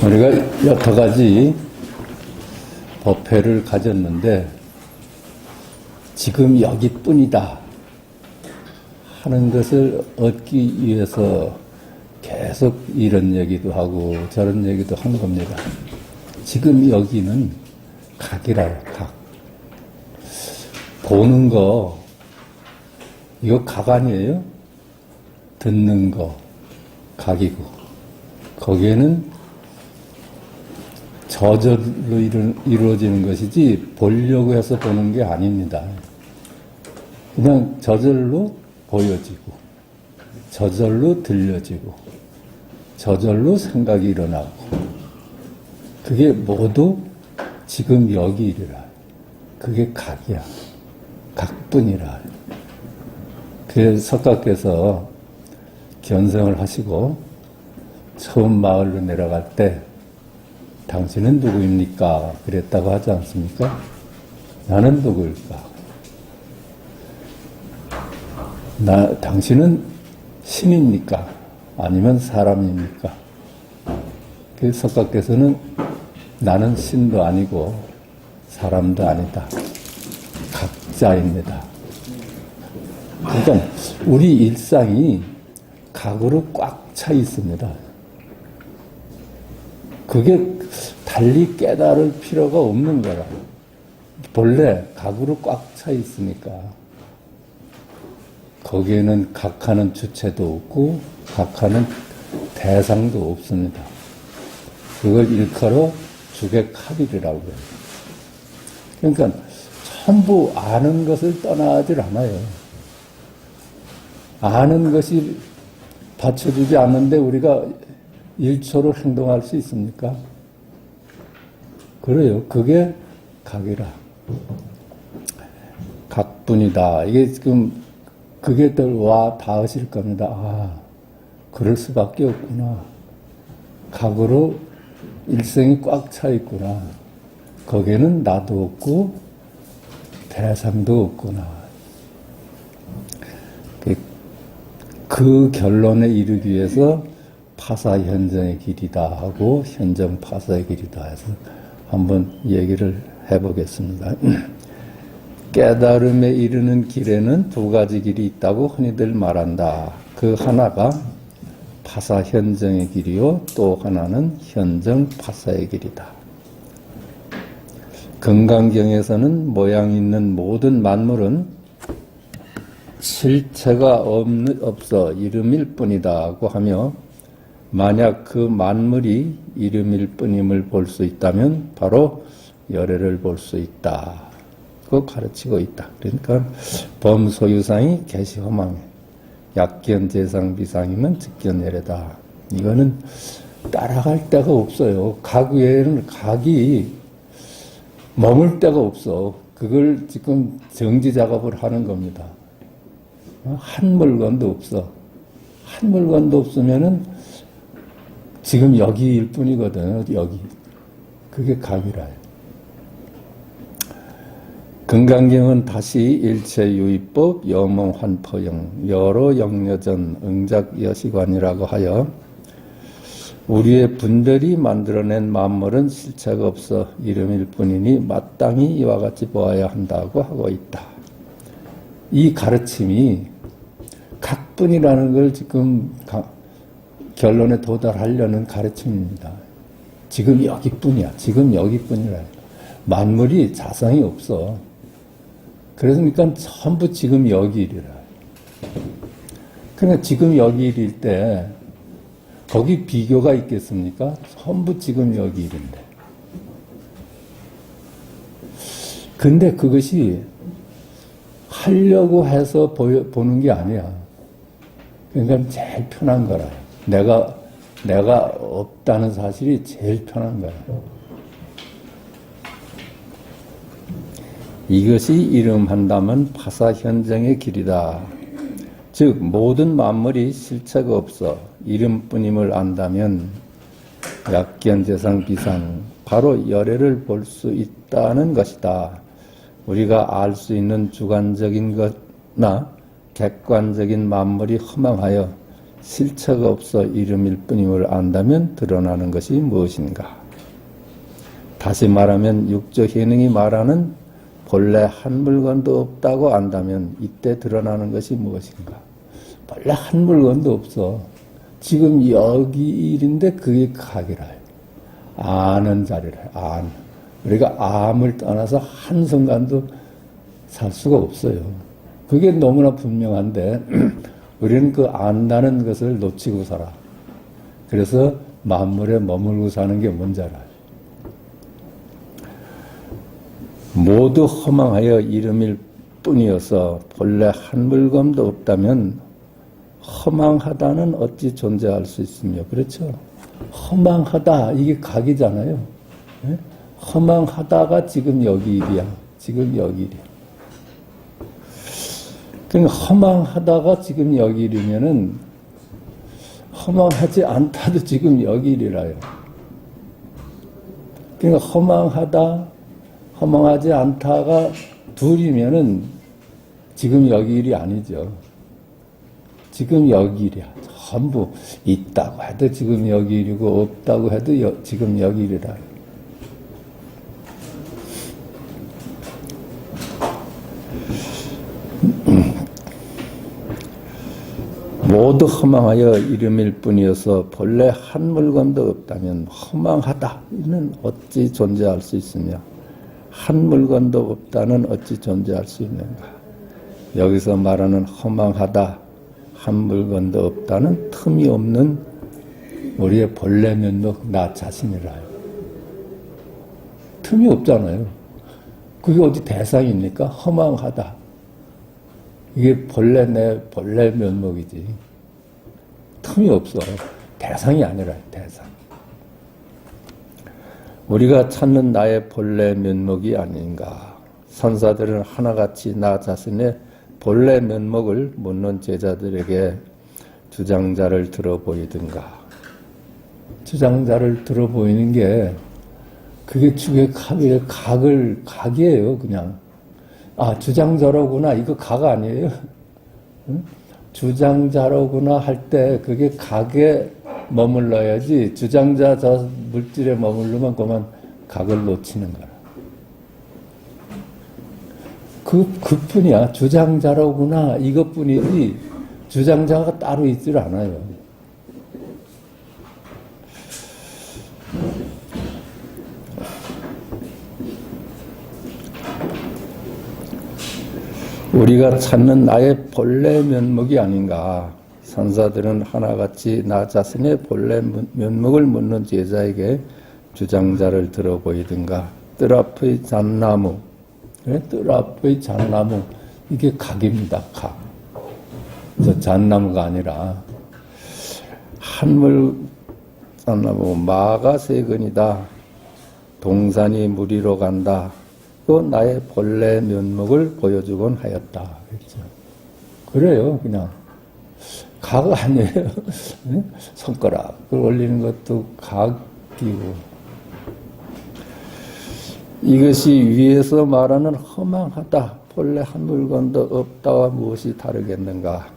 우리가 여러 가지 법회를 가졌는데 지금 여기뿐이다 하는 것을 얻기 위해서 계속 이런 얘기도 하고 저런 얘기도 한 겁니다. 지금 여기는 각이라요, 각. 보는 거, 이거 각 아니에요? 듣는 거, 각이고. 거기에는 저절로 이루어지는 것이지 보려고 해서 보는 게 아닙니다. 그냥 저절로 보여지고 저절로 들려지고 저절로 생각이 일어나고 그게 모두 지금 여기 이르라. 그게 각이야. 각뿐이라. 그래서 석가께서 견성을 하시고 처음 마을로 내려갈 때 당신은 누구입니까? 그랬다고 하지 않습니까? 나는 누구일까? 당신은 신입니까? 아니면 사람입니까? 그 석가께서는 나는 신도 아니고 사람도 아니다. 각자입니다. 그러니까 우리 일상이 각으로 꽉 차 있습니다. 그게 달리 깨달을 필요가 없는 거라. 본래 각으로 꽉 차 있으니까. 거기에는 각하는 주체도 없고 각하는 대상도 없습니다. 그걸 일컬어 주객합일이라고 해요. 그러니까 전부 아는 것을 떠나질 않아요. 아는 것이 받쳐주지 않는데 우리가 일초로 행동할 수 있습니까? 그래요. 그게 각이라. 각뿐이다. 이게 지금 그게 더 와 닿으실 겁니다. 아, 그럴 수밖에 없구나. 각으로 일생이 꽉 차 있구나. 거기에는 나도 없고 대상도 없구나. 그 결론에 이르기 위해서 파사현정의 길이다 하고 현정 파사의 길이다 해서 한번 얘기를 해보겠습니다. 깨달음에 이르는 길에는 두 가지 길이 있다고 흔히들 말한다. 그 하나가 파사현정의 길이요, 또 하나는 현정 파사의 길이다. 금강경에서는 모양 있는 모든 만물은 실체가 없어 이름일 뿐이다고 하며 만약 그 만물이 이름일 뿐임을 볼 수 있다면 바로 열애를 볼 수 있다. 그 가르치고 있다. 그러니까 범소유상이 개시허망해. 약견재상 비상이면 즉견열애다. 이거는 따라갈 데가 없어요. 각 외에는 각이 머물 데가 없어. 그걸 지금 정지 작업을 하는 겁니다. 한 물건도 없어. 한 물건도 없으면은 지금 여기일 뿐이거든. 여기. 그게 각이라요. 금강경은 다시 일체유의법, 여몽환포영, 여로 영여전, 응작여시관이라고 하여 우리의 분별이 만들어낸 만물은 실체가 없어 이름일 뿐이니 마땅히 이와 같이 보아야 한다고 하고 있다. 이 가르침이 각뿐이라는 걸 지금 결론에 도달하려는 가르침입니다. 지금 여기뿐이야. 지금 여기뿐이라. 만물이 자성이 없어. 그러니까 전부 지금 여기 일이라. 그러니까 지금 여기 일일 때 거기 비교가 있겠습니까? 전부 지금 여기 일인데. 근데 그것이 하려고 해서 보는 게 아니야. 그러니까 제일 편한 거라. 내가 없다는 사실이 제일 편한 거야. 이것이 이름한다면 파사현정의 길이다. 즉 모든 만물이 실체가 없어 이름뿐임을 안다면 약견재상 비상 바로 열애를 볼 수 있다는 것이다. 우리가 알 수 있는 주관적인 것나 객관적인 만물이 허망하여 실체가 없어 이름일 뿐임을 안다면 드러나는 것이 무엇인가? 다시 말하면 육적 현행이 말하는 본래 한 물건도 없다고 안다면 이때 드러나는 것이 무엇인가? 본래 한 물건도 없어. 지금 여기 일인데 그게 각이라. 아는 자리라. 우리가 암을 떠나서 한순간도 살 수가 없어요. 그게 너무나 분명한데 우리는 그 안다는 것을 놓치고 살아. 그래서 만물에 머물고 사는 게 뭔지 알아요. 모두 허망하여 이름일 뿐이어서 본래 한 물건도 없다면 허망하다는 어찌 존재할 수 있으며, 그렇죠? 허망하다, 이게 각이잖아요. 네? 허망하다가 지금 여기 일이야. 지금 여기 일이야. 그러니까 허망하다가 지금 여기 일이면은 허망하지 않다도 지금 여기 일이라요. 그러니까 허망하지 않다가 둘이면은 지금 여기 일이 아니죠. 지금 여기 일이야. 전부 있다고 해도 지금 여기 일이고 없다고 해도 지금 여기 일이라. 모두 허망하여 이름일 뿐이어서 본래 한 물건도 없다면 허망하다는 어찌 존재할 수 있으며 한 물건도 없다는 어찌 존재할 수 있는가. 여기서 말하는 허망하다, 한 물건도 없다는 틈이 없는 우리의 본래 면목 나 자신이라요. 틈이 없잖아요. 그게 어디 대상입니까? 허망하다. 이게 내 본래 면목이지. 틈이 없어. 대상이 아니라 대상. 우리가 찾는 나의 본래 면목이 아닌가. 선사들은 하나같이 나 자신의 본래 면목을 묻는 제자들에게 주장자를 들어보이든가. 주장자를 들어보이는 게 그게 죽의 각이에요, 그냥. 아, 주장자로구나. 이거 각 아니에요? 응? 주장자로구나 할 때 그게 각에 머물러야지 주장자 저 물질에 머물르면 그만 각을 놓치는 거라. 그뿐이야. 주장자로구나. 이것뿐이지 주장자가 따로 있질 않아요. 우리가 찾는 나의 본래 면목이 아닌가. 선사들은 하나같이 나 자신의 본래 면목을 묻는 제자에게 주장자를 들어보이든가. 뜰 앞의 잣나무, 뜰 앞의 잣나무, 이게 각입니다. 각. 저 잣나무가 아니라 한물 잣나무 마가 세근이다. 동산이 무리로 간다. 또 나의 본래 면목을 보여주곤 하였다. 그랬죠. 그래요, 그냥. 각 아니에요. 손가락을 올리는 것도 각이고. 이것이 위에서 말하는 허망하다. 본래 한 물건도 없다와 무엇이 다르겠는가.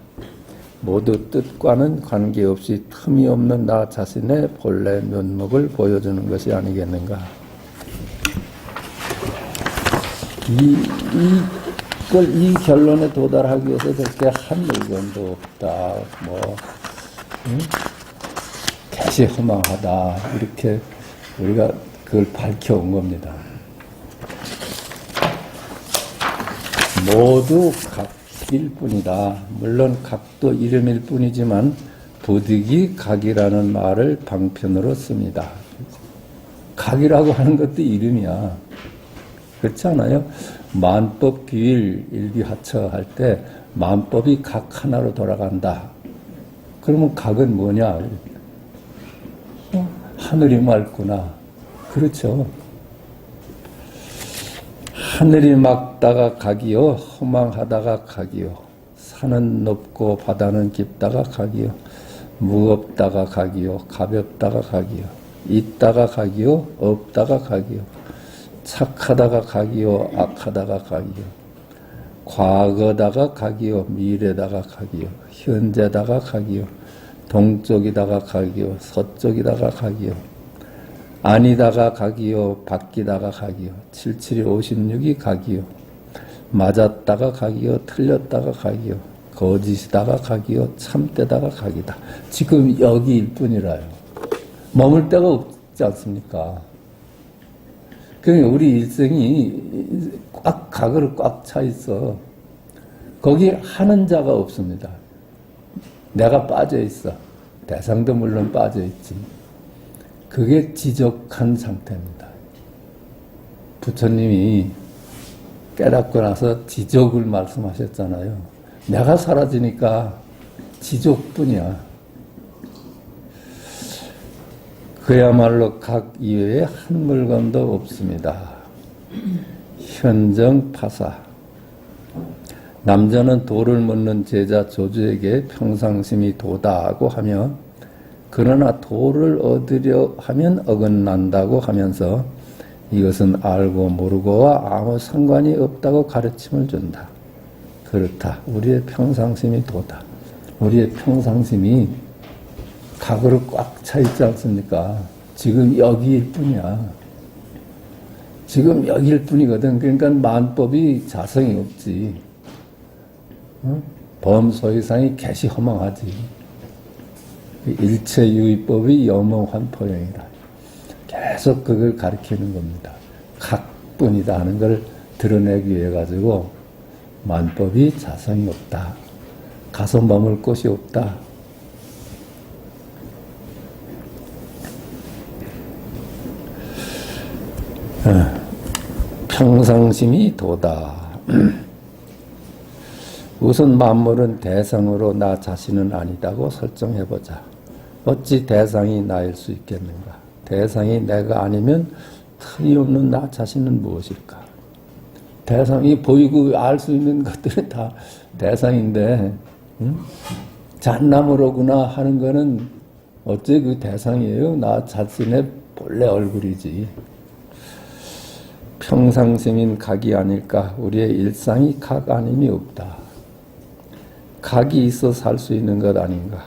모두 뜻과는 관계없이 틈이 없는 나 자신의 본래 면목을 보여주는 것이 아니겠는가. 이 결론에 도달하기 위해서 저렇게 한 물건도 없다, 개시 허망하다, 이렇게 우리가 그걸 밝혀온 겁니다. 모두 각일 뿐이다. 물론 각도 이름일 뿐이지만 부득이 각이라는 말을 방편으로 씁니다. 각이라고 하는 것도 이름이야. 그렇지 않아요? 만법 규일 일비하처 할 때 만법이 각 하나로 돌아간다. 그러면 각은 뭐냐? 하늘이 맑구나. 그렇죠. 하늘이 맑다가 각이요, 허망하다가 각이요, 산은 높고 바다는 깊다가 각이요, 무겁다가 각이요, 가볍다가 각이요, 있다가 각이요, 없다가 각이요, 착하다가 각이요, 악하다가 각이요, 과거다가 각이요, 미래다가 각이요, 현재다가 각이요, 동쪽이다가 각이요, 서쪽이다가 각이요, 아니다가 각이요, 바뀌다가 각이요, 77이 56이 각이요, 맞았다가 각이요, 틀렸다가 각이요, 거짓이다가 각이요, 참되다가 각이다. 지금 여기일 뿐이라요. 머물 데가 없지 않습니까? 그러니까 우리 일생이 꽉 각으로 꽉 차 있어. 거기 하는 자가 없습니다. 내가 빠져 있어. 대상도 물론 빠져 있지. 그게 지적한 상태입니다. 부처님이 깨닫고 나서 지적을 말씀하셨잖아요. 내가 사라지니까 지적뿐이야. 그야말로 각 이외에 한 물건도 없습니다. 현정파사. 남자는 도를 묻는 제자 조주에게 평상심이 도다고 하며, 그러나 도를 얻으려 하면 어긋난다고 하면서 이것은 알고 모르고와 아무 상관이 없다고 가르침을 준다. 그렇다. 우리의 평상심이 도다. 우리의 평상심이 각으로 꽉 차 있지 않습니까? 지금 여기일 뿐이야. 지금 여기일 뿐이거든. 그러니까 만법이 자성이 없지. 범소이상이 개시 허망하지. 일체유의법이 염허환포형이라. 계속 그걸 가리키는 겁니다. 각뿐이다 하는 걸 드러내기 위해 가지고 만법이 자성이 없다. 가서 머물 곳이 없다. 평상심이 도다. 우선 만물은 대상으로 나 자신은 아니다고 설정해보자. 어찌 대상이 나일 수 있겠는가? 대상이 내가 아니면 틈이 없는 나 자신은 무엇일까? 대상이 보이고 알 수 있는 것들은 다 대상인데, 잣나무로구나 하는 거는 어째 그 대상이에요? 나 자신의 본래 얼굴이지. 평상심인 각이 아닐까? 우리의 일상이 각 아님이 없다. 각이 있어 살 수 있는 것 아닌가?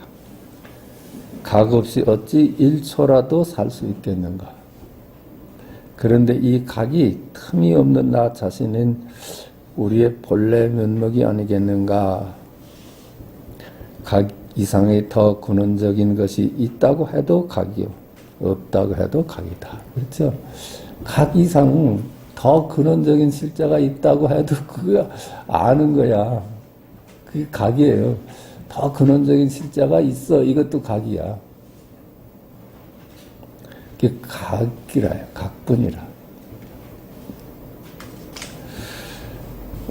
각 없이 어찌 1초라도 살 수 있겠는가? 그런데 이 각이 틈이 없는 나 자신은 우리의 본래 면목이 아니겠는가? 각 이상의 더 근원적인 것이 있다고 해도 각이요, 없다고 해도 각이다. 그렇죠? 각 이상 더 근원적인 실제가 있다고 해도 그거 아는 거야. 그게 각이에요. 더 근원적인 실제가 있어. 이것도 각이야. 그게 각이라요. 각뿐이라.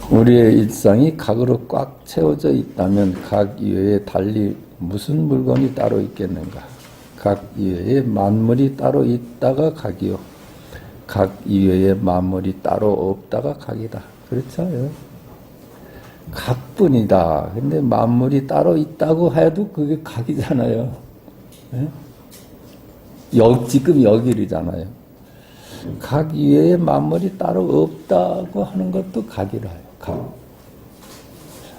우리의 일상이 각으로 꽉 채워져 있다면 각 이외에 달리 무슨 물건이 따로 있겠는가? 각 이외에 만물이 따로 있다가 각이요, 각 이외에 만물이 따로 없다가 각이다. 그렇죠? 각뿐이다. 근데 만물이 따로 있다고 해도 그게 각이잖아요. 지금 여기이잖아요. 각 이외에 만물이 따로 없다고 하는 것도 각이라요. 각.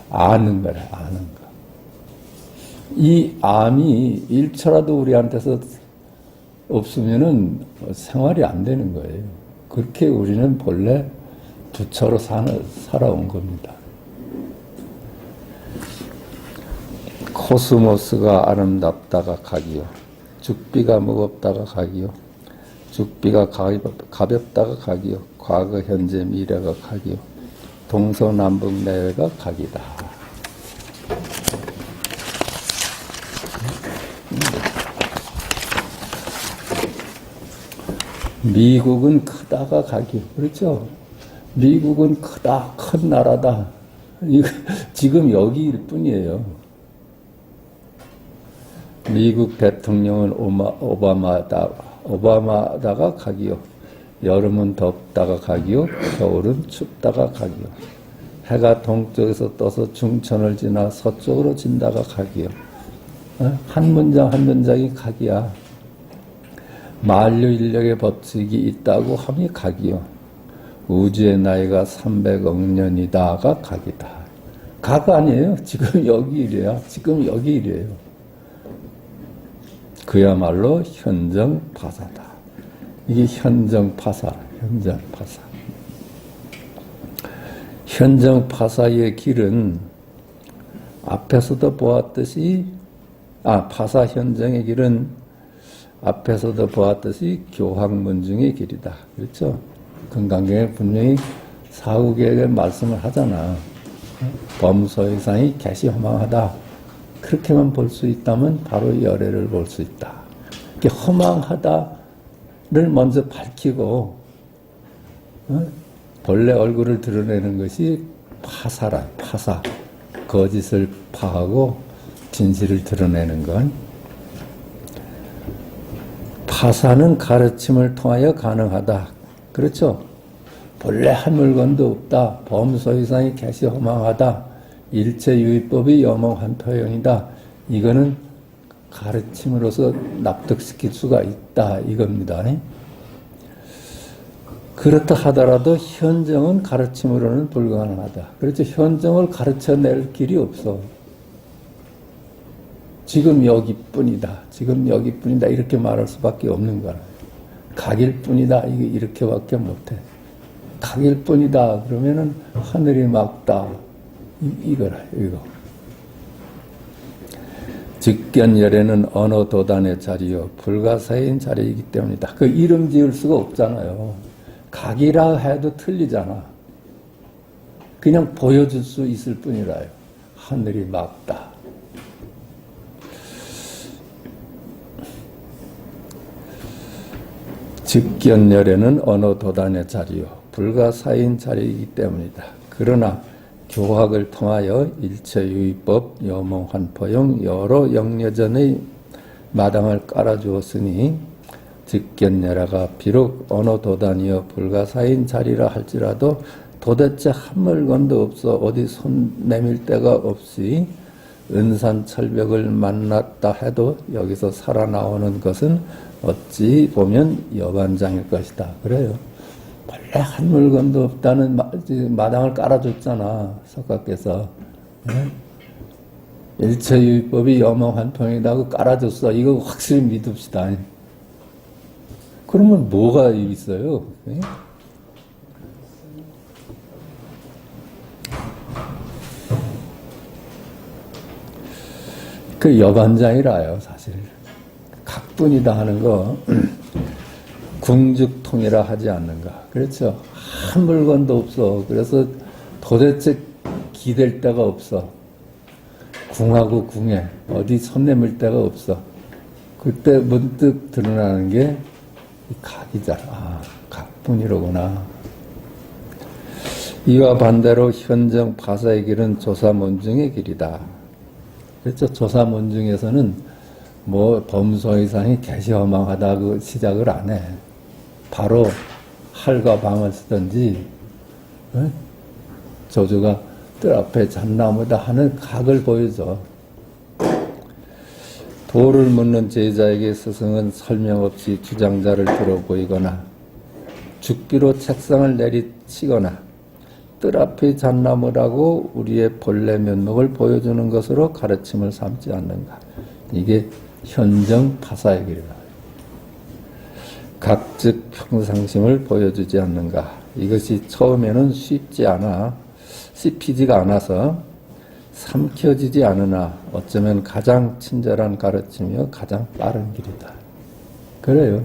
아는 거라, 아는 거. 이 암이 1초라도 우리한테서 없으면은 생활이 안 되는 거예요. 그렇게 우리는 본래 부처로 살아온 겁니다. 코스모스가 아름답다가 각이요, 죽비가 무겁다가 각이요, 죽비가 가볍다가 각이요, 과거, 현재, 미래가 각이요, 동서남북 내외가 각이다. 미국은 크다가 각이요. 그렇죠? 미국은 크다, 큰 나라다. 지금 여기일 뿐이에요. 미국 대통령은 오바마다가 각이요, 여름은 덥다가 각이요, 겨울은 춥다가 각이요, 해가 동쪽에서 떠서 중천을 지나 서쪽으로 진다가 각이요. 한 문장 한 문장이 각이야. 만류인력의 법칙이 있다고 함이 각이요, 우주의 나이가 300억 년이다가 각이다. 각 아니에요. 지금 여기 일이야. 지금 여기 일이에요. 그야말로 현정파사다. 이게 현정파사, 현정파사. 현정파사의 길은 앞에서도 보았듯이, 파사 현정의 길은 앞에서도 보았듯이 교학문중의 길이다. 그렇죠? 금강경에 분명히 사후계획에 말씀을 하잖아. 범소이상이 개시허망하다. 그렇게만 볼 수 있다면 바로 열애를 볼 수 있다. 이렇게 허망하다를 먼저 밝히고 본래 얼굴을 드러내는 것이 파사라, 파사. 거짓을 파하고 진실을 드러내는 건. 파사는 가르침을 통하여 가능하다. 그렇죠? 본래 한 물건도 없다. 범소이상이 개시허망하다. 일체유의법이 여몽한토형이다. 이거는 가르침으로서 납득시킬 수가 있다. 이겁니다. 그렇다 하더라도 현정은 가르침으로는 불가능하다. 그렇죠? 현정을 가르쳐낼 길이 없어. 지금 여기뿐이다. 지금 여기뿐이다. 이렇게 말할 수밖에 없는 거야. 각일 뿐이다. 이게 이렇게밖에 못해. 각일 뿐이다. 그러면은 하늘이 맑다. 이거라, 이거. 직견열애는 어느 도단의 자리요 불가사인 자리이기 때문이다. 그 이름 지을 수가 없잖아요. 각이라 해도 틀리잖아. 그냥 보여줄 수 있을 뿐이라요. 하늘이 맑다. 직견열애는 어느 도단의 자리요 불가사인 자리이기 때문이다. 그러나 교학을 통하여 일체유의법, 여몽환포용 여러 영려전의 마당을 깔아주었으니 직견열애가 비록 어느 도단이여 불가사인 자리라 할지라도 도대체 한 물건도 없어 어디 손 내밀 데가 없이 은산철벽을 만났다 해도 여기서 살아나오는 것은 어찌 보면 여반장일 것이다. 그래요. 원래 한 물건도 없다는 마당을 깔아줬잖아. 석가께서. 일체유의법이 여몽한통이라고 깔아줬어. 이거 확실히 믿읍시다. 그러면 뭐가 있어요? 그 여반장이라요, 사실. 각분이다 하는 거, 궁죽통이라 하지 않는가. 그렇죠. 한 물건도 없어. 그래서 도대체 기댈 데가 없어. 궁하고 궁에 어디 손 내밀 데가 없어. 그때 문득 드러나는 게 이 각이잖아. 아, 각분이로구나. 이와 반대로 현정 파사의 길은 조사문중의 길이다. 그렇죠. 조사문중에서는 뭐 범소이상이 개시허망하다고 시작을 안 해. 바로 할과 방을 쓰든지 조주가 뜰 앞에 잣나무다 하는 각을 보여줘. 도를 묻는 제자에게 스승은 설명 없이 주장자를 들어 보이거나 죽비로 책상을 내리치거나 뜰 앞의 잣나무라고 우리의 본래 면목을 보여주는 것으로 가르침을 삼지 않는가. 이게 현정 파사의 길이다. 각즉 평상심을 보여주지 않는가. 이것이 처음에는 씹히지가 않아서 삼켜지지 않으나 어쩌면 가장 친절한 가르침이요 가장 빠른 길이다. 그래요.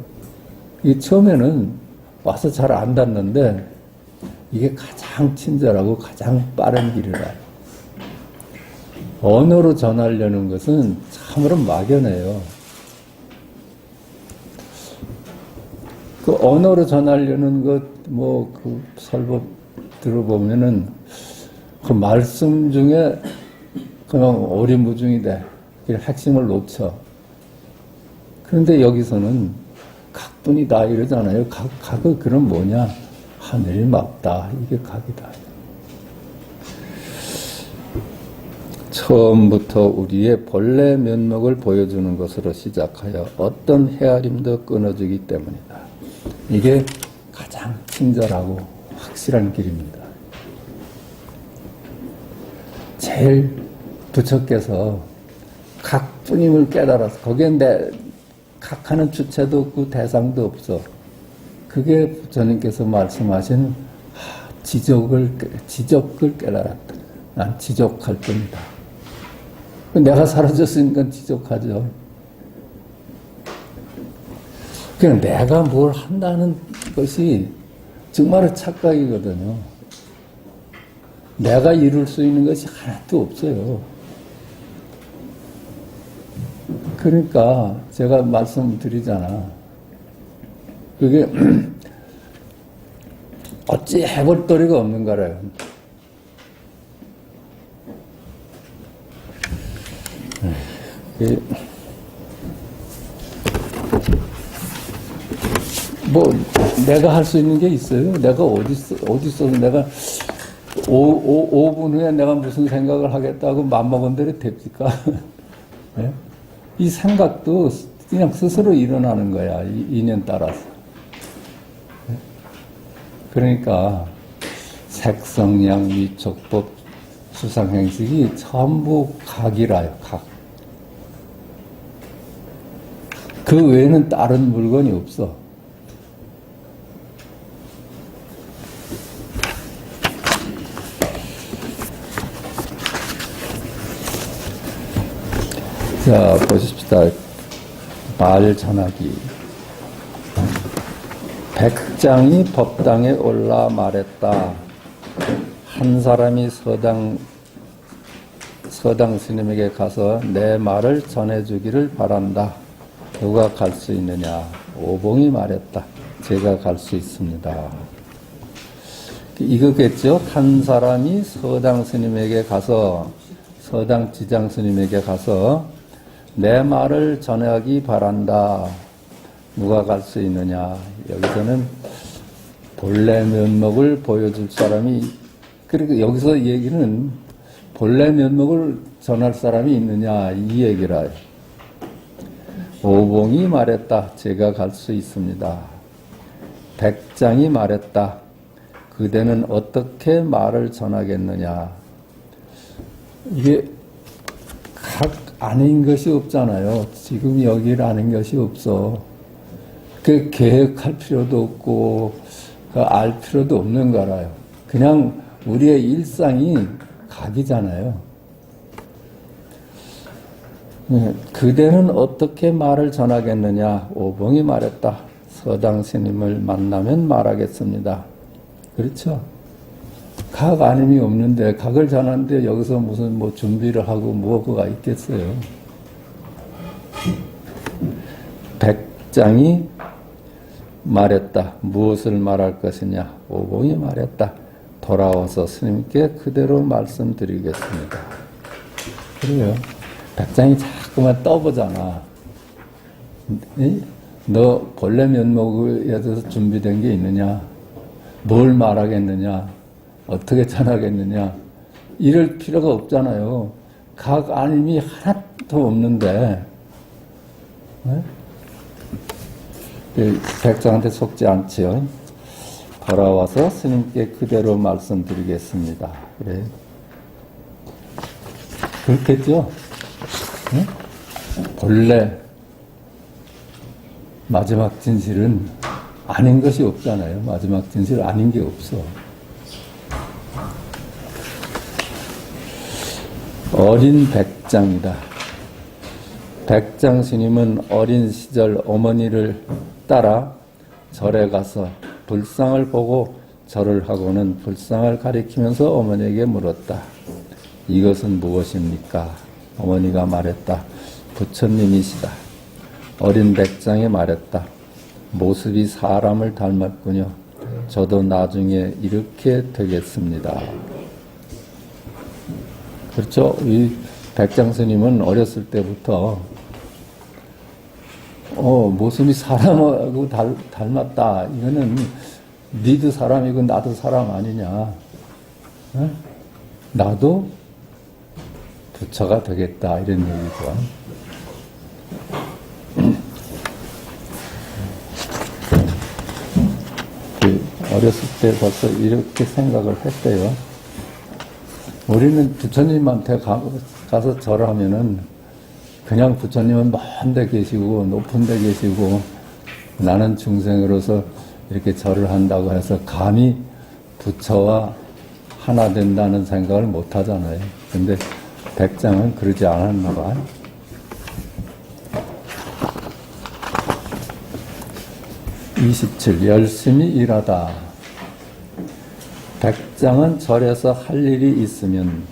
이 처음에는 와서 잘 안 닿는데 이게 가장 친절하고 가장 빠른 길이라. 언어로 전하려는 것은 참으로 막연해요. 그 언어로 전하려는 것, 그 설법 들어보면은 그 말씀 중에 그냥 오리무중이돼. 핵심을 놓쳐. 그런데 여기서는 각분이다 이러잖아요. 각은 그럼 뭐냐? 하늘이 맑다. 이게 각이다. 처음부터 우리의 본래 면목을 보여주는 것으로 시작하여 어떤 헤아림도 끊어주기 때문이다. 이게 가장 친절하고 확실한 길입니다. 제일 부처께서 각분임을 깨달아서 거기에 각하는 주체도 없고 대상도 없어. 그게 부처님께서 말씀하신 지적을 깨달았다. 난 지적할 뿐이다. 내가 사라졌으니까 지적하죠. 그냥 내가 뭘 한다는 것이 정말 착각이거든요. 내가 이룰 수 있는 것이 하나도 없어요. 그러니까 제가 말씀드리잖아. 그게 어찌 해볼 도리가 없는 거래요. 뭐 내가 할 수 있는 게 있어요? 내가 어디 있어 내가 5분 후에 내가 무슨 생각을 하겠다고 맘먹은 대로 됩니까? 네? 이 생각도 그냥 스스로 일어나는 거야. 인연 따라서. 네? 그러니까 색성양 위촉법 수상행식이 전부 각이라요. 각. 그 외에는 다른 물건이 없어. 자, 보십시다. 말 전하기. 백장이 법당에 올라 말했다. 한 사람이 서당 스님에게 가서 내 말을 전해주기를 바란다. 누가 갈 수 있느냐? 오봉이 말했다. 제가 갈 수 있습니다. 이거겠죠? 한 사람이 서당 스님에게 가서, 서당 지장 스님에게 가서 내 말을 전하기 바란다. 누가 갈 수 있느냐? 여기서는 본래 면목을 보여줄 사람이, 그리고 여기서 얘기는 본래 면목을 전할 사람이 있느냐? 이 얘기라. 오봉이 말했다. 제가 갈 수 있습니다. 백장이 말했다. 그대는 어떻게 말을 전하겠느냐? 이게 각 아닌 것이 없잖아요. 지금 여기를 아는 것이 없어. 그 계획할 필요도 없고, 알 필요도 없는 거라요. 그냥 우리의 일상이 각이잖아요. 그대는 어떻게 말을 전하겠느냐? 오봉이 말했다. 서당 스님을 만나면 말하겠습니다. 그렇죠? 각 아님이 없는데, 각을 전하는데 여기서 무슨 뭐 준비를 하고 뭐가 있겠어요? 백장이 말했다. 무엇을 말할 것이냐? 오봉이 말했다. 돌아와서 스님께 그대로 말씀드리겠습니다. 그래요. 백장이 자꾸만 떠보잖아. 너 본래 면목에 대해서 준비된 게 있느냐? 뭘 말하겠느냐? 어떻게 전하겠느냐? 이럴 필요가 없잖아요. 각 아님이 하나도 없는데, 네? 백장한테 속지 않지요. 돌아와서 스님께 그대로 말씀드리겠습니다. 그래. 그렇겠죠? 네? 본래 마지막 진실은 아닌 것이 없잖아요. 마지막 진실 아닌 게 없어. 어린 백장이다. 백장 스님은 어린 시절 어머니를 따라 절에 가서 불상을 보고 절을 하고는 불상을 가리키면서 어머니에게 물었다. 이것은 무엇입니까? 어머니가 말했다. 부처님이시다. 어린 백장이 말했다. 모습이 사람을 닮았군요. 저도 나중에 이렇게 되겠습니다. 그렇죠? 이 백장 스님은 어렸을 때부터 모습이 사람하고 닮았다. 이거는 니도 사람이고 나도 사람 아니냐. 에? 나도 부처가 되겠다. 이런 얘기죠. 어렸을 때 벌써 이렇게 생각을 했대요. 우리는 부처님한테 가서 절하면은 그냥 부처님은 먼 데 계시고 높은 데 계시고 나는 중생으로서 이렇게 절을 한다고 해서 감히 부처와 하나 된다는 생각을 못 하잖아요. 근데 백장은 그러지 않았나 봐. 27. 열심히 일하다. 백장은 절에서 할 일이 있으면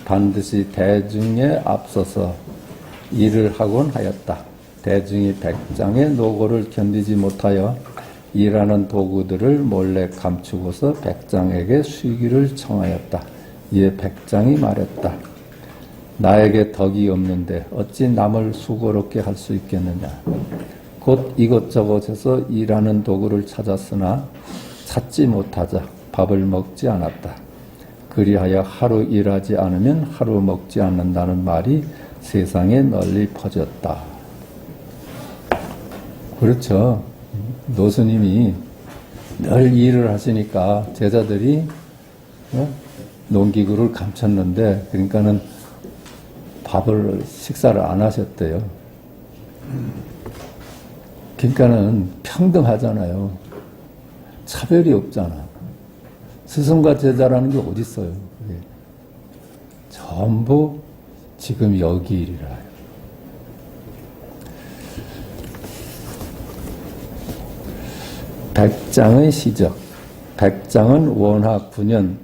반드시 대중에 앞서서 일을 하곤 하였다. 대중이 백장의 노고를 견디지 못하여 일하는 도구들을 몰래 감추고서 백장에게 수기를 청하였다. 이에 백장이 말했다. 나에게 덕이 없는데 어찌 남을 수고롭게 할 수 있겠느냐. 곧 이곳저곳에서 일하는 도구를 찾았으나 찾지 못하자 밥을 먹지 않았다. 그리하여 하루 일하지 않으면 하루 먹지 않는다는 말이 세상에 널리 퍼졌다. 그렇죠. 노스님이 늘 일을 하시니까 제자들이 농기구를 감췄는데 그러니까는 식사를 안 하셨대요. 그러니까는 평등하잖아요. 차별이 없잖아. 스승과 제자라는 게 어디 있어요? 전부 지금 여기 일이라. 백장의 시적. 백장은 원하 9년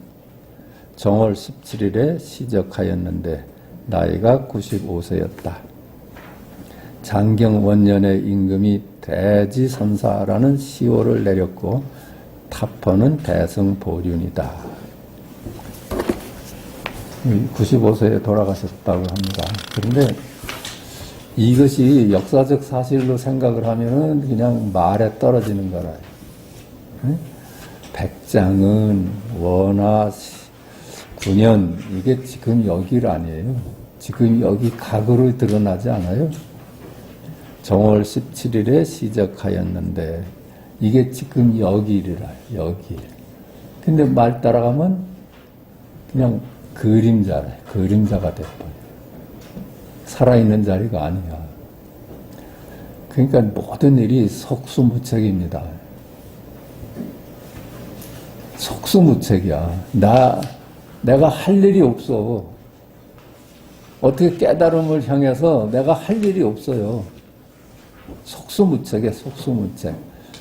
정월 17일에 시적하였는데 나이가 95세였다. 장경 원년의 임금이 대지선사라는 시호를 내렸고 타퍼는 대승보륜이다. 95세에 돌아가셨다고 합니다. 그런데 이것이 역사적 사실로 생각을 하면은 그냥 말에 떨어지는 거라. 백장은 원하 9년, 이게 지금 여길 아니에요. 지금 여기 각으로 드러나지 않아요. 정월 17일에 시작하였는데 이게 지금 여기이라, 여기. 근데 말 따라가면 그냥 그림자래. 그림자가 돼버려. 살아있는 자리가 아니야. 그러니까 모든 일이 속수무책입니다. 속수무책이야. 내가 할 일이 없어. 어떻게 깨달음을 향해서 내가 할 일이 없어요. 속수무책이야, 속수무책.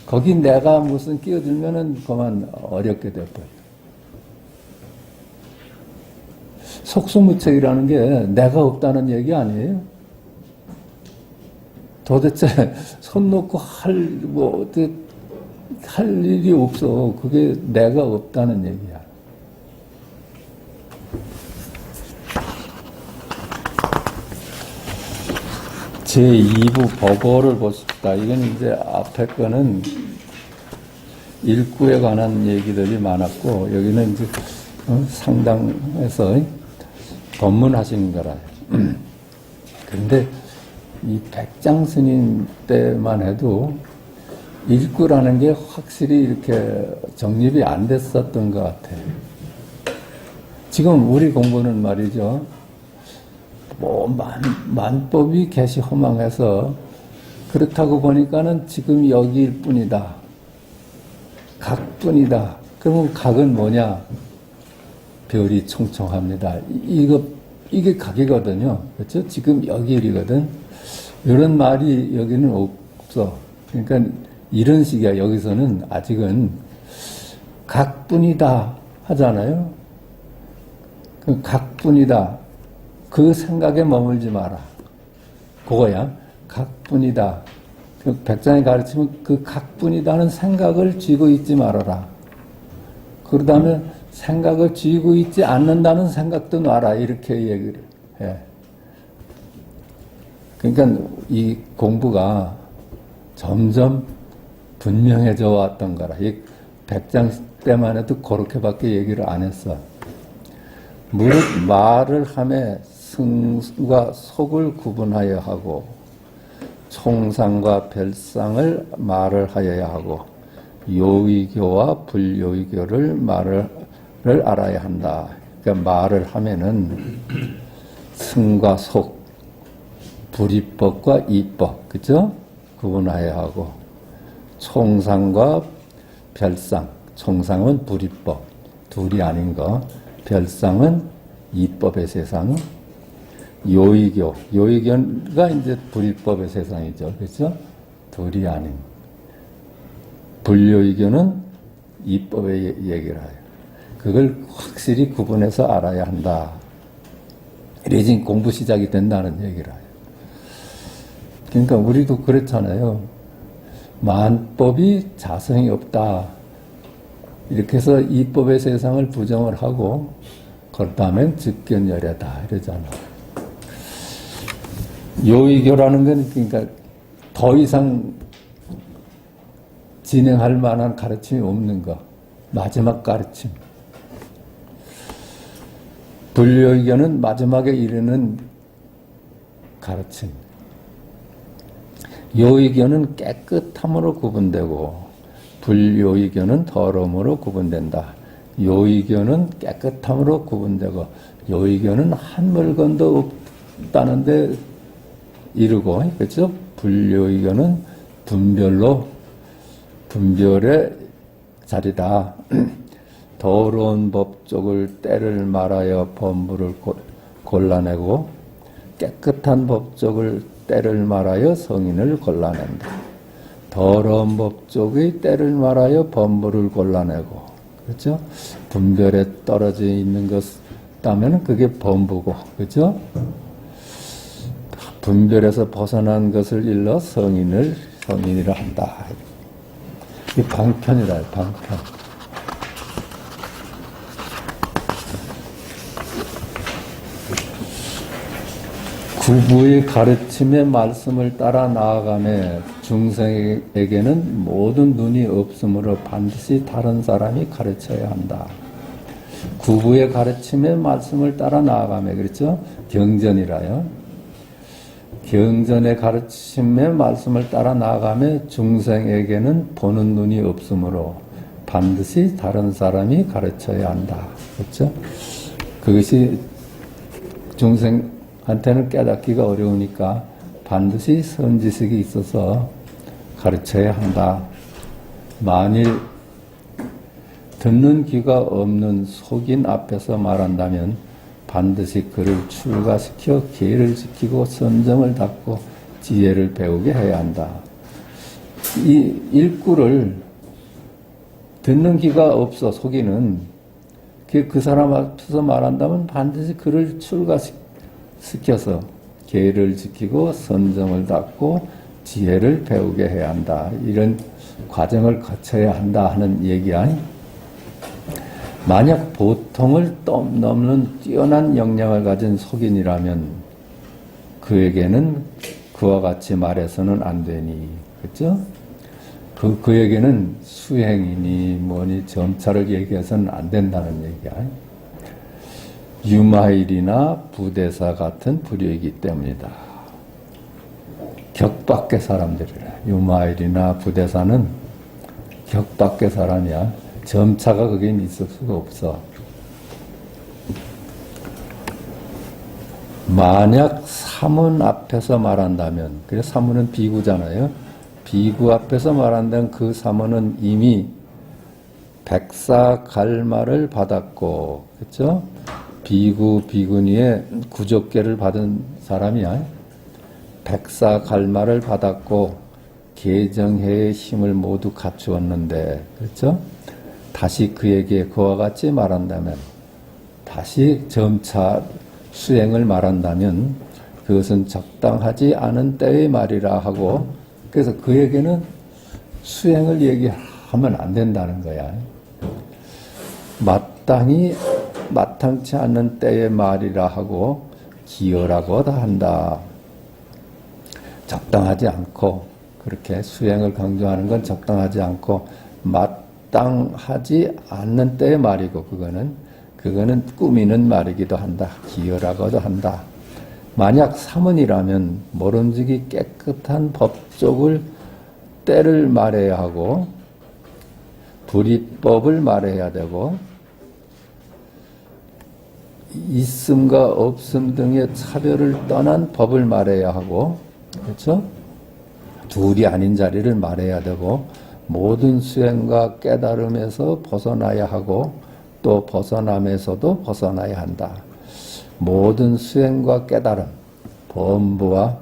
거기 내가 무슨 끼어들면은 그만 어렵게 돼버려. 속수무책이라는 게 내가 없다는 얘기 아니에요? 도대체 손 놓고 할 일이 없어. 그게 내가 없다는 얘기야. 제2부 법어를 보십시다. 이건 이제 앞에 거는 일구에 관한 얘기들이 많았고, 여기는 이제 상당해서 법문하신 거라. 그런데 이 백장 스님 때만 해도 일구라는 게 확실히 이렇게 정립이 안 됐었던 것 같아요. 지금 우리 공부는 말이죠. 만법이 개시 허망해서 그렇다고 보니까는 지금 여기일 뿐이다. 각뿐이다. 그러면 각은 뭐냐? 별이 총총합니다. 이게 각이거든요. 그렇죠? 지금 여기일이거든. 이런 말이 여기는 없어. 그러니까 이런 식이야. 여기서는 아직은 각뿐이다 하잖아요. 그 각뿐이다. 그 생각에 머물지 마라. 그거야. 각뿐이다. 그 백장이 가르치면 그 각뿐이다는 생각을 쥐고 있지 말아라. 그러다면 생각을 쥐고 있지 않는다는 생각도 놔라. 이렇게 얘기를 해. 그러니까 이 공부가 점점 분명해져 왔던 거라. 이 백장 때만 해도 그렇게밖에 얘기를 안 했어. 무릇 말을 하며 승과 속을 구분하여 하고 총상과 별상을 말을 하여야 하고 요의교와 불요의교를 말을 알아야 한다. 그러니까 말을 하면은 승과 속, 불이법과 이법, 그죠? 구분해야 하고, 총상과 별상, 총상은 불이법, 둘이 아닌 거, 별상은 이법의 세상, 요의교가 이제 불이법의 세상이죠. 그렇죠? 둘이 아닌. 불요의교는 이법의 얘기를 해요. 그걸 확실히 구분해서 알아야 한다. 이래지 공부 시작이 된다는 얘기를 해요. 그러니까 우리도 그렇잖아요. 만법이 자성이 없다. 이렇게 해서 이법의 세상을 부정을 하고 그렇다면 즉견열애다 이러잖아. 요의교라는 건 그러니까 더 이상 진행할 만한 가르침이 없는 거. 마지막 가르침. 불요의교는 마지막에 이르는 가르침. 요의교는 깨끗함으로 구분되고 불요의교는 더러움으로 구분된다. 요의교는 깨끗함으로 구분되고 요의교는 한 물건도 없다는데 이르고, 그렇죠? 불요의교는 분별의 자리다. 더러운 법족을 때를 말하여 범부를 골라내고 깨끗한 법족을 때를 말하여 성인을 골라낸다. 더러운 법족의 때를 말하여 범부를 골라내고, 그렇죠? 분별에 떨어져 있는 것이라면 그게 범부고, 그렇죠? 분별에서 벗어난 것을 일러 성인이라 한다. 이 방편이라, 방편. 구부의 가르침의 말씀을 따라 나아가며 중생에게는 모든 눈이 없으므로 반드시 다른 사람이 가르쳐야 한다. 구부의 가르침의 말씀을 따라 나아가며, 그렇죠? 경전이라요. 경전의 가르침의 말씀을 따라 나아가며 중생에게는 보는 눈이 없으므로 반드시 다른 사람이 가르쳐야 한다. 그렇죠? 그것이 중생한테는 깨닫기가 어려우니까 반드시 선지식이 있어서 가르쳐야 한다. 만일 듣는 귀가 없는 속인 앞에서 말한다면 반드시 그를 출가시켜 계를 지키고 선정을 닦고 지혜를 배우게 해야 한다. 이 일구를 듣는 귀가 없어 속이는 그 사람 앞에서 말한다면 반드시 그를 출가시켜서 계를 지키고 선정을 닦고 지혜를 배우게 해야 한다. 이런 과정을 거쳐야 한다 하는 얘기야. 만약 보통을 넘는 뛰어난 역량을 가진 속인이라면 그에게는 그와 같이 말해서는 안 되니, 그렇죠? 그에게는 수행이니 뭐니 점차를 얘기해서는 안 된다는 얘기야. 유마일이나 부대사 같은 불효이기 때문이다. 격밖의 사람들이라. 유마일이나 부대사는 격밖의 사람이야. 점차가 거기에 있을 수가 없어. 만약 사문 앞에서 말한다면, 그래 사문은 비구잖아요. 비구 앞에서 말한다면 그 사문은 이미 백사갈마를 받았고, 그렇죠? 비구 비구니의 구족계를 받은 사람이야. 백사갈마를 받았고 계정해의 힘을 모두 갖추었는데, 그렇죠? 다시 그에게 그와 같이 말한다면, 다시 점차 수행을 말한다면 그것은 적당하지 않은 때의 말이라 하고, 그래서 그에게는 수행을 얘기하면 안 된다는 거야. 마땅치 않는 때의 말이라 하고 기여라고 한다. 적당하지 않고, 그렇게 수행을 강조하는 건 적당하지 않고 마땅하지 않는 때의 말이고, 그거는 꾸미는 말이기도 한다. 기여라고도 한다. 만약 사문이라면 모름지기 깨끗한 법족을 때를 말해야 하고 불이법을 말해야 되고, 있음과 없음 등의 차별을 떠난 법을 말해야 하고, 그렇죠? 둘이 아닌 자리를 말해야 되고, 모든 수행과 깨달음에서 벗어나야 하고, 또 벗어남에서도 벗어나야 한다. 모든 수행과 깨달음, 범부와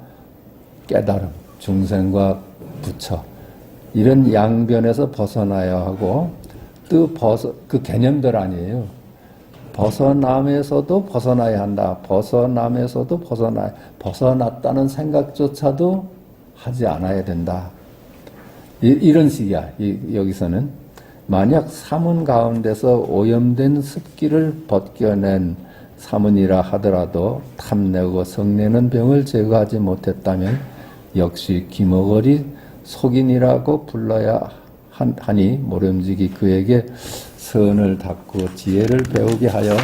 깨달음, 중생과 부처, 이런 양변에서 벗어나야 하고, 또 그 개념들 아니에요. 벗어남에서도 벗어나야 한다. 벗어남에서도 벗어났다는 생각조차도 하지 않아야 된다. 이런 식이야. 여기서는 만약 사문 가운데서 오염된 습기를 벗겨낸 사문이라 하더라도 탐내고 성내는 병을 제거하지 못했다면 역시 기머거리 속인이라고 불러야 하니 모름지기 그에게 선을 닦고 지혜를 배우게 하여야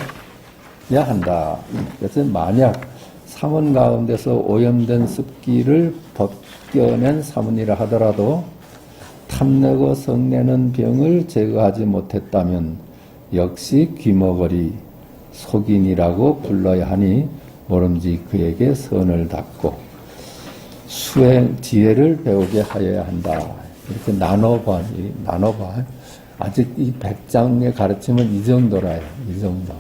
한다. 그래서 만약 사문 가운데서 오염된 습기를 벗겨낸 사문이라 하더라도 탐내고 성내는 병을 제거하지 못했다면 역시 귀머거리 속인이라고 불러야 하니 모름지 그에게 선을 닦고 수행 지혜를 배우게 하여야 한다. 이렇게 나눠봐. 아직 이 100장의 가르침은 이 정도라요. 이 정도.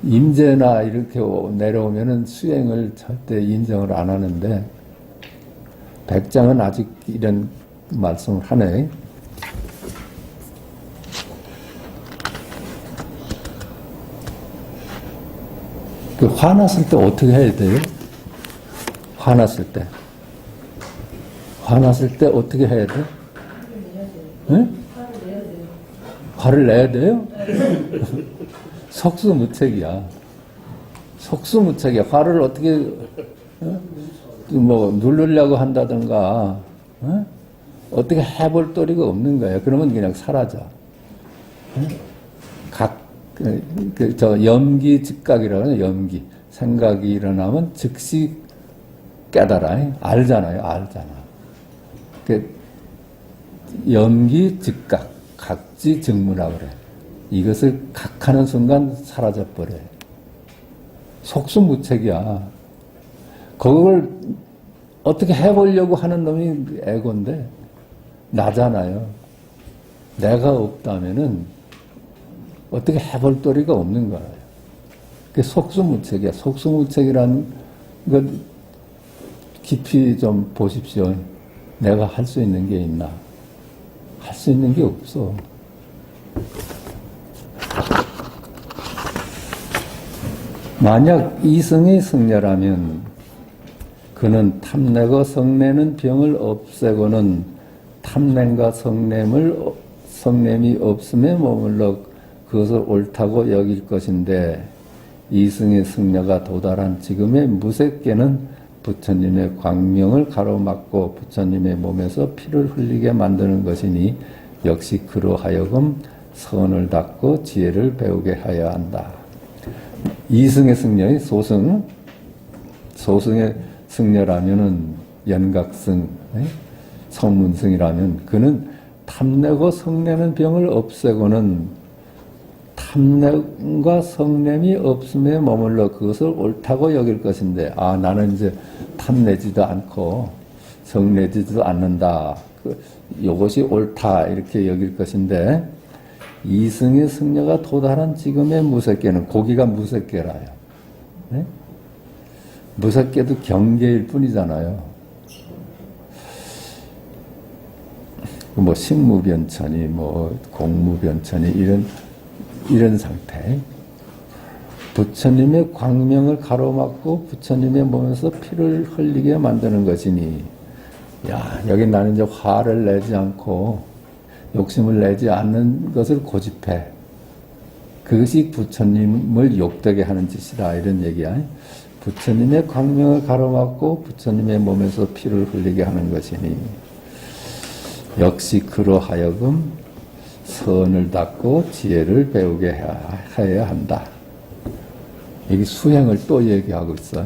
임재나 이렇게 내려오면은 수행을 절대 인정을 안 하는데 100장은 아직 이런 말씀을 하네. 그 화났을 때 어떻게 해야 돼요? 화났을 때 어떻게 해야 돼? 응? 화를 내야 돼요? 속수무책이야. 화를 어떻게 뭐 누르려고 한다든가 어떻게 해볼 도리가 없는 거예요. 그러면 그냥 사라져. 염기 즉각이라고 해요. 염기. 생각이 일어나면 즉시 깨달아. 알잖아. 염기 즉각, 각지 즉무라고 그래. 이것을 각하는 순간 사라져버려요. 속수무책이야. 그걸 어떻게 해보려고 하는 놈이 에고인데, 나잖아요. 내가 없다면은 어떻게 해볼 도리가 없는 거예요. 그게 속수무책이야. 속수무책이라는 것 깊이 좀 보십시오. 내가 할 수 있는 게 있나? 할 수 있는 게 없어. 만약 이성이 승려라면 그는 탐내고 성내는 병을 없애고는 탐냄과 성냄이 없음에 머물러 그것을 옳다고 여길 것인데 이승의 승려가 도달한 지금의 무색계는 부처님의 광명을 가로막고 부처님의 몸에서 피를 흘리게 만드는 것이니 역시 그로 하여금 선을 닦고 지혜를 배우게 하여야 한다. 이승의 승려의 소승의 승려라면은 연각승, 성문승이라면 그는 탐내고 성내는 병을 없애고는 탐냄과 성냄이 없음에 머물러 그것을 옳다고 여길 것인데, 나는 이제 탐내지도 않고 성내지도 않는다. 이것이 옳다. 이렇게 여길 것인데, 이승의 승려가 도달한 지금의 무색계는, 고기가 무색계라요. 네? 무색계도 경계일 뿐이잖아요. 뭐 식무변천이, 뭐 공무변천이 이런 상태. 부처님의 광명을 가로막고 부처님의 몸에서 피를 흘리게 만드는 것이니, 여기 나는 이제 화를 내지 않고 욕심을 내지 않는 것을 고집해. 그것이 부처님을 욕되게 하는 짓이다. 이런 얘기야. 부처님의 광명을 가로막고 부처님의 몸에서 피를 흘리게 하는 것이니, 역시 그로 하여금 선을 닦고 지혜를 배우게 해야 한다. 여기 수행을 또 얘기하고 있어요.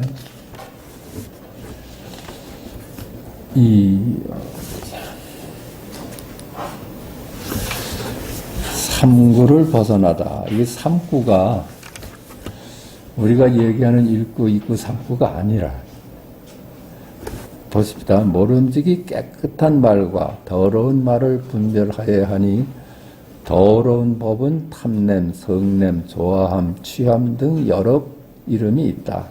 삼구를 벗어나다. 이 삼구가 우리가 얘기하는 일구, 이구, 삼구가 아니라 보십시다. 모름지기 깨끗한 말과 더러운 말을 분별하여야 하니 더러운 법은 탐냄, 성냄, 좋아함, 취함 등 여러 이름이 있다.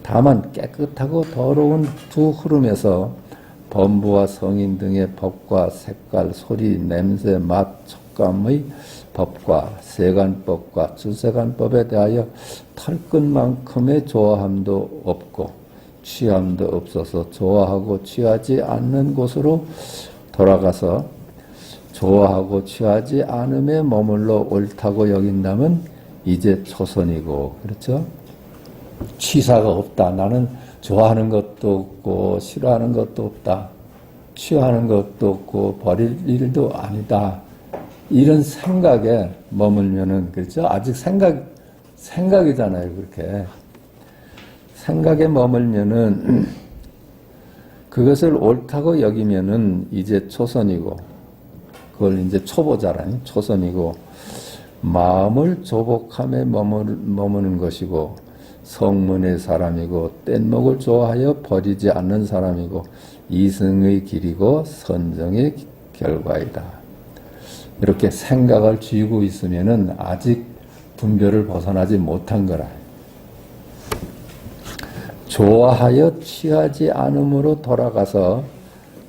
다만 깨끗하고 더러운 두 흐름에서 범부와 성인 등의 법과 색깔, 소리, 냄새, 맛, 촉감의 법과 세간법과 주세간법에 대하여 털끝만큼의 좋아함도 없고 취함도 없어서 좋아하고 취하지 않는 곳으로 돌아가서 좋아하고 취하지 않음에 머물러 옳다고 여긴다면 이제 초선이고, 그렇죠? 취사가 없다. 나는 좋아하는 것도 없고 싫어하는 것도 없다. 취하는 것도 없고 버릴 일도 아니다. 이런 생각에 머물면은, 그렇죠? 아직 생각이잖아요, 그렇게. 생각에 머물면은, 그것을 옳다고 여기면은 이제 초선이고, 그걸 이제 초보자라니, 초선이고, 마음을 조복함에 머무는 것이고, 성문의 사람이고, 뗏목을 좋아하여 버리지 않는 사람이고, 이승의 길이고, 선정의 결과이다. 이렇게 생각을 쥐고 있으면은 아직 분별을 벗어나지 못한 거라. 좋아하여 취하지 않음으로 돌아가서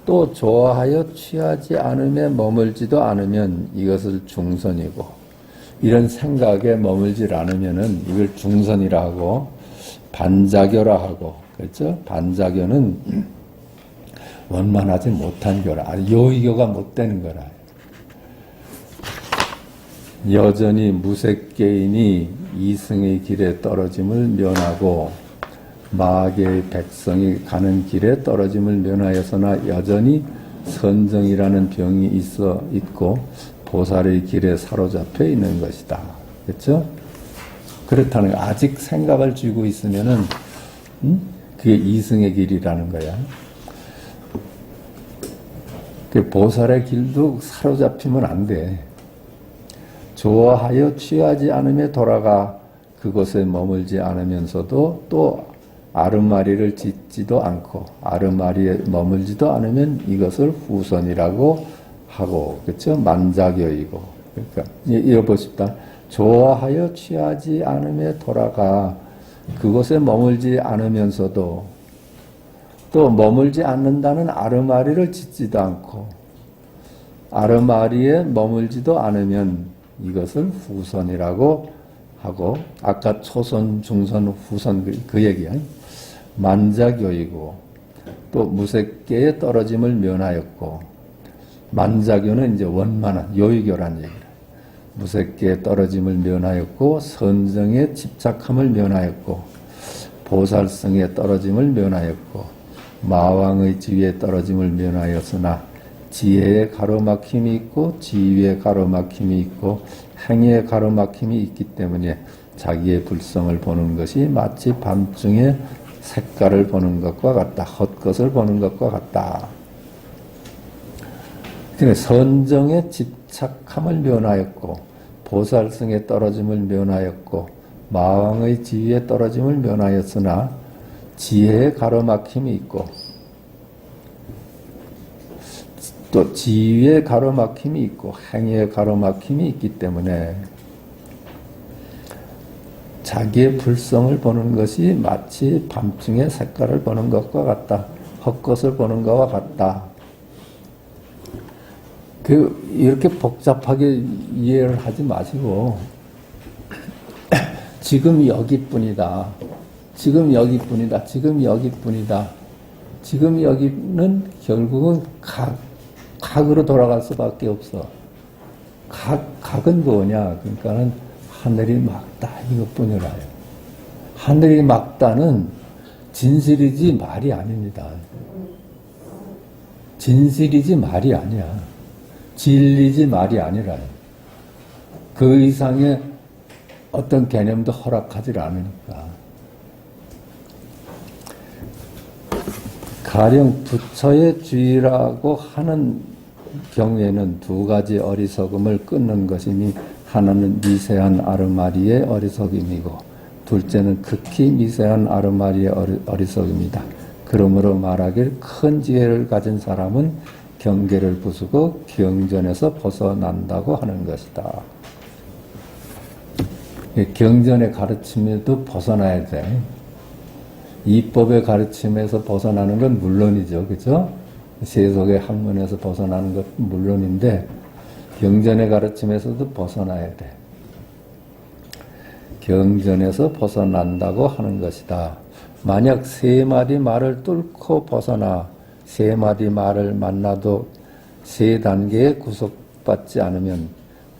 또 좋아하여 취하지 않음에 머물지도 않으면 이것을 중선이고, 이런 생각에 머물질 않으면은 이걸 중선이라 하고 반자교라 하고, 그렇죠? 반자교는 원만하지 못한 교라. 요의교가 못 되는 거라. 여전히 무색개인이 이승의 길에 떨어짐을 면하고 마계의 백성이 가는 길에 떨어짐을 면하여서나 여전히 선정이라는 병이 있고 보살의 길에 사로잡혀 있는 것이다. 그렇죠? 그렇다는 거. 아직 생각을 쥐고 있으면은 그게 이승의 길이라는 거야. 그 보살의 길도 사로잡히면 안 돼. 좋아하여 취하지 않음에 돌아가 그곳에 머물지 않으면서도 또 아름마리를 짓지도 않고 아름마리에 머물지도 않으면 이것을 후선이라고 하고, 그렇죠? 만자교이고. 그러니까 이거 보십시다. 좋아하여 취하지 않음에 돌아가 그곳에 머물지 않으면서도 또 머물지 않는다는 아르마리를 짓지도 않고 아르마리에 머물지도 않으면 이것을 후선이라고 하고, 아까 초선, 중선, 후선 그 얘기야. 만자교이고 또 무색계에 떨어짐을 면하였고, 만자교는 이제 원만한 요의교란 얘기라. 무색계에 떨어짐을 면하였고 선정에 집착함을 면하였고 보살성에 떨어짐을 면하였고 마왕의 지위에 떨어짐을 면하였으나 지혜에 가로막힘이 있고 지위에 가로막힘이 있고 행위에 가로막힘이 있기 때문에 자기의 불성을 보는 것이 마치 밤중에 색깔을 보는 것과 같다. 헛것을 보는 것과 같다. 그러니까 선정에 집착함을 면하였고 보살성에 떨어짐을 면하였고 마왕의 지위에 떨어짐을 면하였으나 지혜에 가로막힘이 있고 또 지위에 가로막힘이 있고 행위에 가로막힘이 있기 때문에 자기의 불성을 보는 것이 마치 밤중에 색깔을 보는 것과 같다. 헛것을 보는 것과 같다. 이렇게 복잡하게 이해를 하지 마시고 지금 여기뿐이다. 지금 여기뿐이다. 지금 여기뿐이다. 지금 여기는 결국은 각으로 돌아갈 수밖에 없어. 각은 뭐냐? 그러니까는 하늘이 막다 이것뿐이라요. 하늘이 막다는 진실이지 말이 아닙니다. 진실이지 말이 아니야. 진리지 말이 아니라요. 그 이상의 어떤 개념도 허락하지 않으니까. 가령 부처의 주의라고 하는 경우에는 두 가지 어리석음을 끊는 것이니 하나는 미세한 아르마리의 어리석임이고 둘째는 극히 미세한 아르마리의 어리석임이다. 그러므로 말하길 큰 지혜를 가진 사람은 경계를 부수고 경전에서 벗어난다고 하는 것이다. 경전의 가르침에도 벗어나야 돼. 이법의 가르침에서 벗어나는 건 물론이죠. 그죠? 세속의 학문에서 벗어나는 것 물론인데 경전의 가르침에서도 벗어나야 돼. 경전에서 벗어난다고 하는 것이다. 만약 세 마디 말을 뚫고 벗어나 세 마디 말을 만나도 세 단계에 구속받지 않으면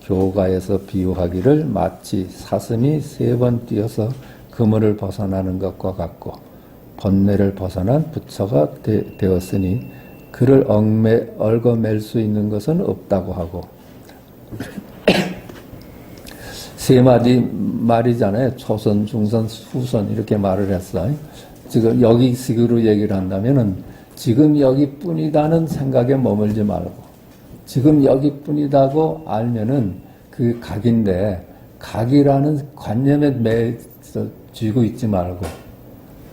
교가에서 비유하기를 마치 사슴이 세 번 뛰어서 그물을 벗어나는 것과 같고 번뇌를 벗어난 부처가 되었으니 그를 얽어맬 수 있는 것은 없다고 하고 세 마디 말이잖아요. 초선, 중선, 후선 이렇게 말을 했어요. 지금 여기 식으로 얘기를 한다면은 지금 여기뿐이다는 생각에 머물지 말고 지금 여기뿐이다고 알면은 그 각인데 각이라는 관념에 쥐고 있지 말고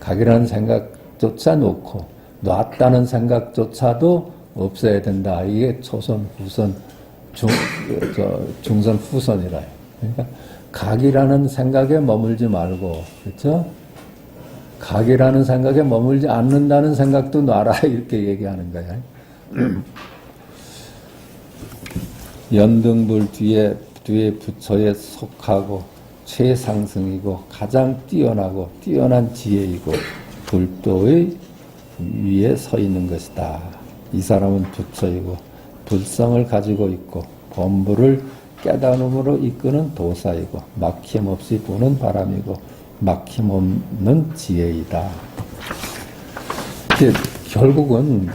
각이라는 생각조차 놓고 놨다는 생각조차도 없어야 된다. 이게 초선, 후선, 중선, 후선이라요. 그러니까 각이라는 생각에 머물지 말고, 그렇죠? 각이라는 생각에 머물지 않는다는 생각도 놔라 이렇게 얘기하는 거야. 연등불 뒤에 부처에 속하고 최상승이고 가장 뛰어난 지혜이고 불도의 위에 서 있는 것이다. 이 사람은 부처이고 불성을 가지고 있고 범부를 깨달음으로 이끄는 도사이고 막힘없이 부는 바람이고 막힘없는 지혜이다. 결국은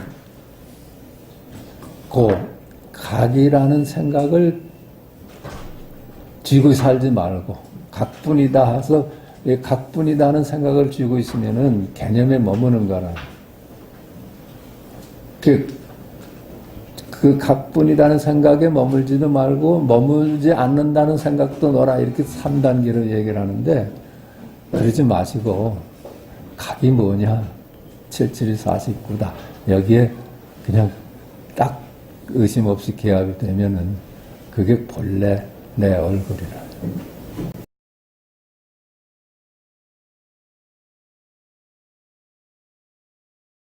각이라는 생각을 쥐고 살지 말고 각뿐이다 해서 각뿐이다는 생각을 쥐고 있으면은 개념에 머무는 거라. 그 각뿐이라는 생각에 머물지도 말고 머물지 않는다는 생각도 넣어라 이렇게 3단계로 얘기를 하는데 그러지 마시고 각이 뭐냐 77이 49다 여기에 그냥 딱 의심 없이 기합이 되면은 그게 본래 내 얼굴이라.